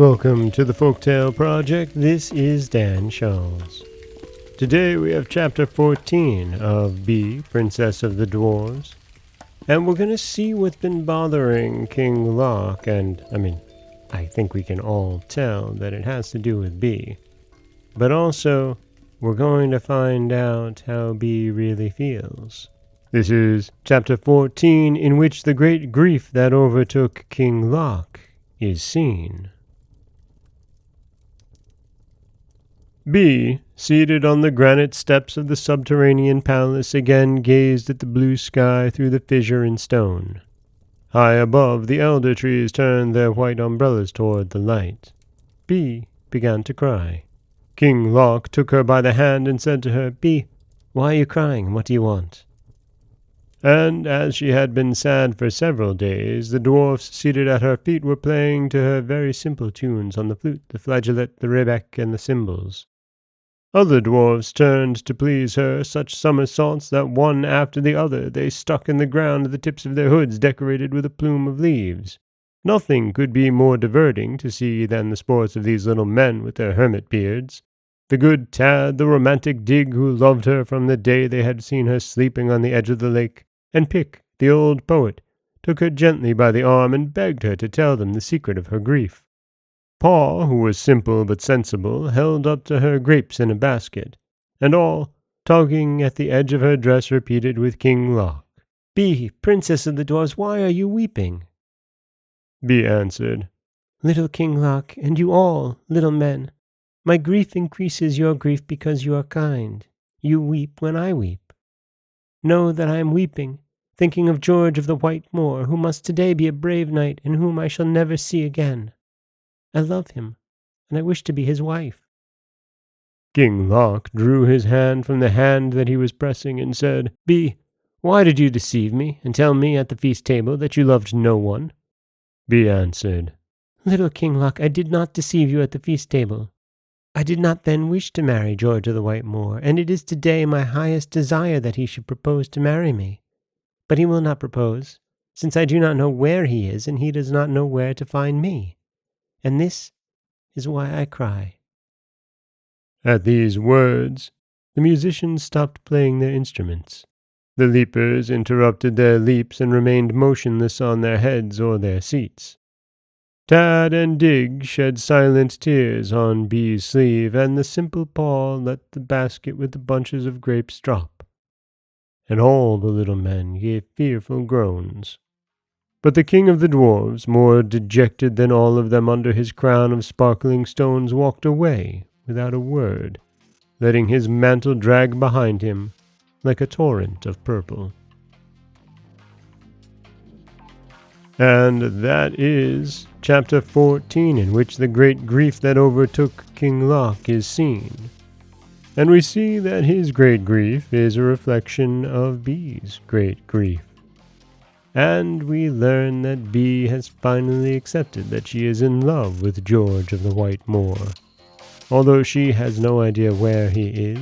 Welcome to the Folktale Project. This is Dan Scholz. Today we have chapter 14 of Bee, Princess of the Dwarfs. And we're going to see what's been bothering King Loc, and, I think we can all tell that it has to do with Bee. But also, we're going to find out how Bee really feels. This is chapter 14, in which the great grief that overtook King Loc is seen. Bee, seated on the granite steps of the subterranean palace, again gazed at the blue sky through the fissure in stone. High above, the elder trees turned their white umbrellas toward the light. Bee began to cry. King Loc took her by the hand and said to her, "Bee, why are you crying, and what do you want?" And as she had been sad for several days, the dwarfs seated at her feet were playing to her very simple tunes on the flute, the flageolet, the rebec, and the cymbals. Other dwarfs turned to please her such somersaults that one after the other they stuck in the ground at the tips of their hoods decorated with a plume of leaves. Nothing could be more diverting to see than the sports of these little men with their hermit beards. The good Tad, the romantic Dig, who loved her from the day they had seen her sleeping on the edge of the lake, and Pick, the old poet, took her gently by the arm and begged her to tell them the secret of her grief. Paw, who was simple but sensible, held up to her grapes in a basket, and all, tugging at the edge of her dress, repeated with King Loc, "Bee, Princess of the Dwarfs, why are you weeping?" Bee answered, "Little King Loc, and you all, little men, my grief increases your grief because you are kind. You weep when I weep. Know that I am weeping, thinking of George of the White Moor, who must today be a brave knight, and whom I shall never see again. I love him, and I wish to be his wife." King Loc drew his hand from the hand that he was pressing and said, "Bee, why did you deceive me, and tell me at the feast table that you loved no one?" Bee answered, "Little King Loc, I did not deceive you at the feast table. I did not then wish to marry George of the White Moor, and it is today my highest desire that he should propose to marry me. But he will not propose, since I do not know where he is, and he does not know where to find me. And this is why I cry." At these words, the musicians stopped playing their instruments. The leapers interrupted their leaps and remained motionless on their heads or their seats. Tad and Dig shed silent tears on Bee's sleeve, and the simple Paw let the basket with the bunches of grapes drop. And all the little men gave fearful groans. But the king of the dwarves, more dejected than all of them under his crown of sparkling stones, walked away without a word, letting his mantle drag behind him like a torrent of purple. And that is chapter 14, in which the great grief that overtook King Loc is seen. And we see that his great grief is a reflection of Bee's great grief. And we learn that Bee has finally accepted that she is in love with George of the White Moor, although she has no idea where he is,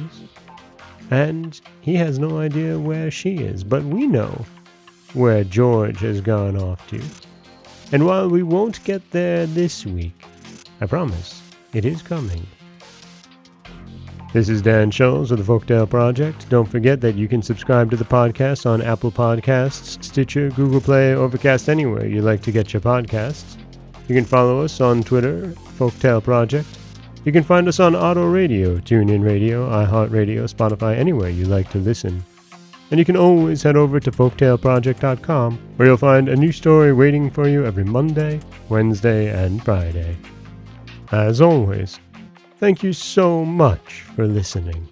and he has no idea where she is, but we know where George has gone off to. And while we won't get there this week, I promise it is coming. This is Dan Scholz of the Folktale Project. Don't forget that you can subscribe to the podcast on Apple Podcasts, Stitcher, Google Play, Overcast, anywhere you like to get your podcasts. You can follow us on Twitter, Folktale Project. You can find us on Auto Radio, TuneIn Radio, iHeartRadio, Spotify, anywhere you like to listen. And you can always head over to folktaleproject.com, where you'll find a new story waiting for you every Monday, Wednesday, and Friday. As always, thank you so much for listening.